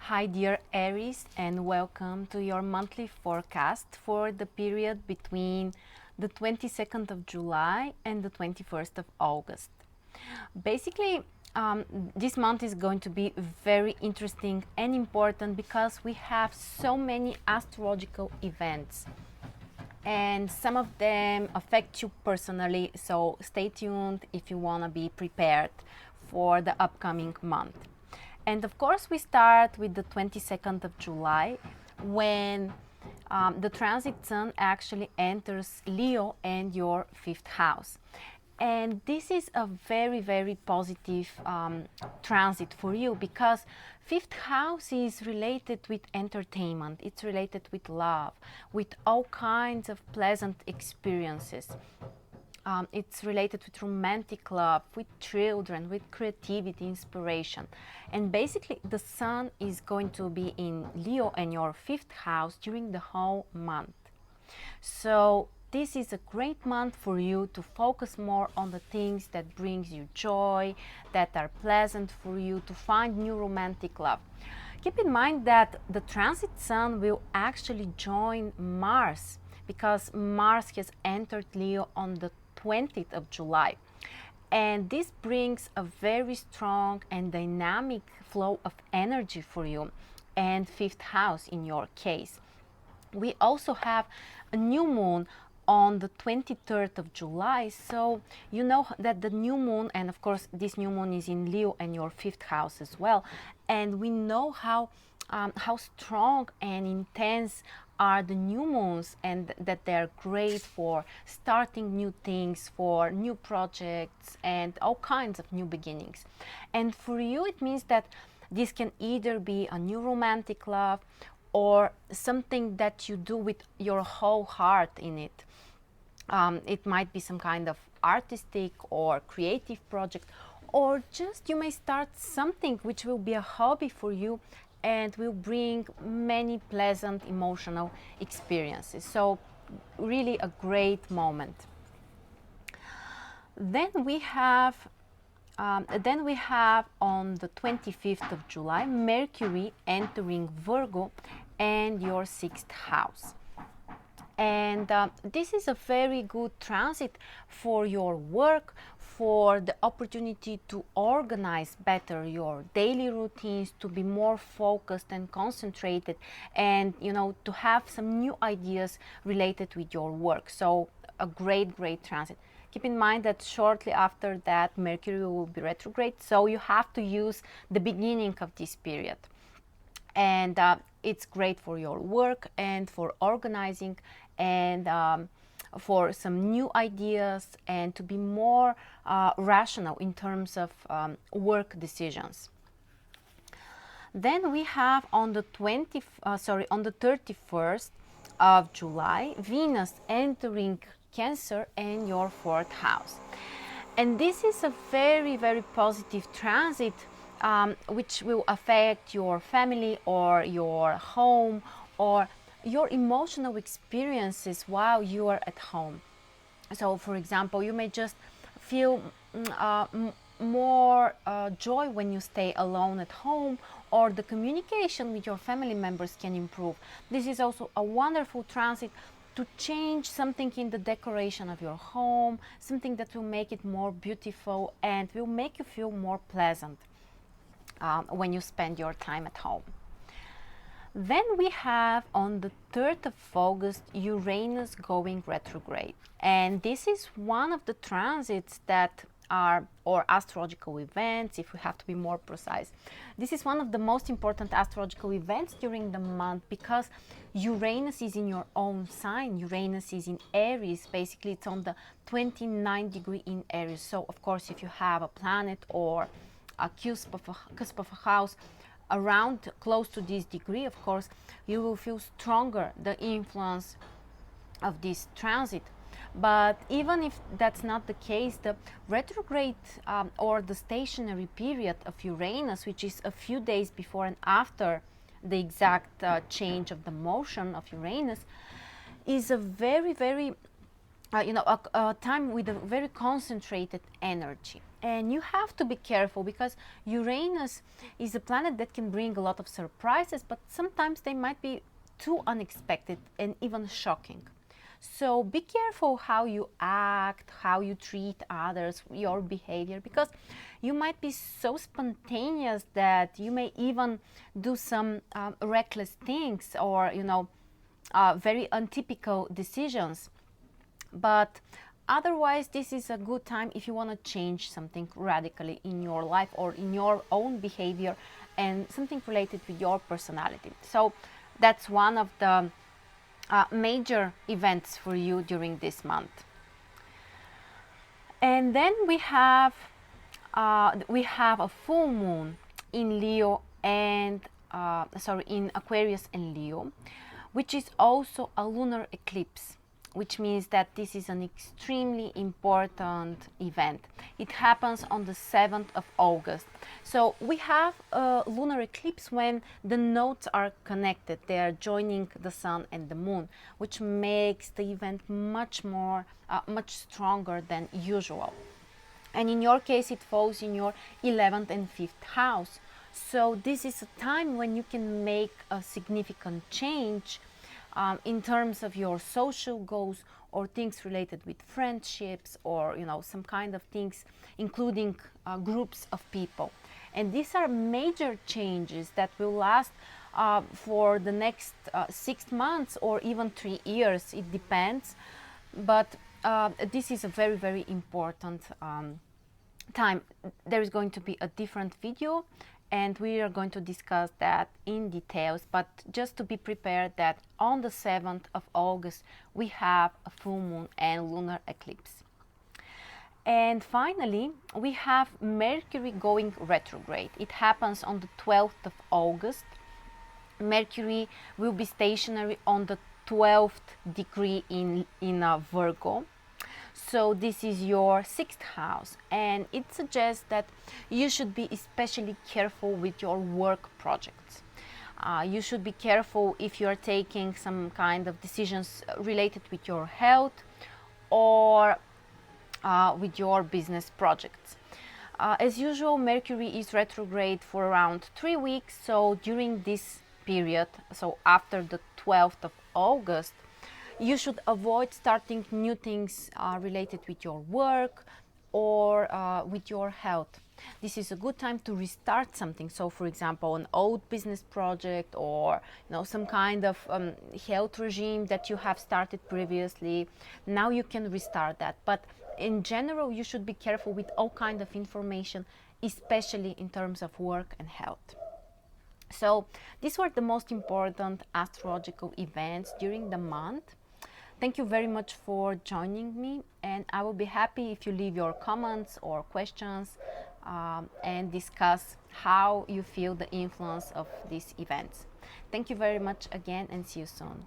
Hi dear Aries, and welcome to your monthly forecast for the period between the 22nd of July and the 21st of August. Basically, this month is going to be very interesting and important because we have so many astrological events and some of them affect you personally, so stay tuned if you want to be prepared for the upcoming month. And of course, we start with the 22nd of July when the transit sun actually enters Leo and your fifth house. And this is a very, very positive transit for you because fifth house is related with entertainment. It's related with love, with all kinds of pleasant experiences. It's related with romantic love, with children, with creativity, inspiration. And basically, the sun is going to be in Leo and your fifth house during the whole month. So this is a great month for you to focus more on the things that brings you joy, that are pleasant for you, to find new romantic love. Keep in mind that the transit sun will actually join Mars because Mars has entered Leo on the 20th of July. And this brings a very strong and dynamic flow of energy for you, and fifth house in your case. We also have a new moon on the 23rd of July, so you know that the new moon, and of course this new moon is in Leo and your fifth house as well, and we know how strong and intense are the new moons, and that they're great for starting new things, for new projects and all kinds of new beginnings. And for you it means that this can either be a new romantic love or something that you do with your whole heart in it. It might be some kind of artistic or creative project, or just you may start something which will be a hobby for you and will bring many pleasant emotional experiences. So really a great moment. Then we have on the 25th of July, Mercury entering Virgo and your sixth house. And this is a very good transit for your work, for the opportunity to organize better your daily routines, to be more focused and concentrated, and to have some new ideas related with your work. So a great transit. Keep in mind that shortly after that Mercury will be retrograde, so you have to use the beginning of this period. And it's great for your work and for organizing and for some new ideas, and to be more rational in terms of work decisions. Then we have on the 31st of July, Venus entering Cancer and your fourth house. And this is a very, very positive transit, which will affect your family or your home or your emotional experiences while you are at home. So for example, you may just feel more joy when you stay alone at home, or the communication with your family members can improve. This is also a wonderful transit to change something in the decoration of your home, something that will make it more beautiful and will make you feel more pleasant when you spend your time at home. Then we have on the 3rd of August, Uranus going retrograde. And this is one of the transits that are, or astrological events, if we have to be more precise. This is one of the most important astrological events during the month because Uranus is in your own sign. Uranus is in Aries. Basically, it's on the 29th degree in Aries. So, of course, if you have a planet or a cusp of a house around close to this degree, of course, you will feel stronger the influence of this transit. But even if that's not the case, the retrograde or the stationary period of Uranus, which is a few days before and after the exact change of the motion of Uranus, is a very, very a time with a very concentrated energy. And you have to be careful because Uranus is a planet that can bring a lot of surprises, but sometimes they might be too unexpected and even shocking. So be careful how you act, how you treat others, your behavior, because you might be so spontaneous that you may even do some reckless things, or very untypical decisions. But otherwise, this is a good time if you want to change something radically in your life or in your own behavior and something related with your personality. So that's one of the major events for you during this month. And then we have a full moon in Leo and in Aquarius and Leo, which is also a lunar eclipse, which means that this is an extremely important event. It happens on the 7th of August. So we have a lunar eclipse when the nodes are connected. They are joining the sun and the moon, which makes the event much stronger than usual. And in your case, it falls in your 11th and 5th house. So this is a time when you can make a significant change in terms of your social goals or things related with friendships, or some kind of things including groups of people. And these are major changes that will last for the next 6 months or even 3 years. It depends, but this is a very, very important time. There is going to be a different video and we are going to discuss that in details, but just to be prepared that on the 7th of August we have a full moon and lunar eclipse. And finally, we have Mercury going retrograde. It happens on the 12th of August. Mercury will be stationary on the 12th degree in Virgo. So this is your 6th house, and it suggests that you should be especially careful with your work projects. You should be careful if you are taking some kind of decisions related with your health or with your business projects. As usual, Mercury is retrograde for around 3 weeks, so during this period, so after the 12th of August, you should avoid starting new things related with your work or with your health. This is a good time to restart something. So, for example, an old business project, or some kind of health regime that you have started previously. Now you can restart that. But in general, you should be careful with all kind of information, especially in terms of work and health. So these were the most important astrological events during the month. Thank you very much for joining me, and I will be happy if you leave your comments or questions and discuss how you feel the influence of these events. Thank you very much again, and see you soon.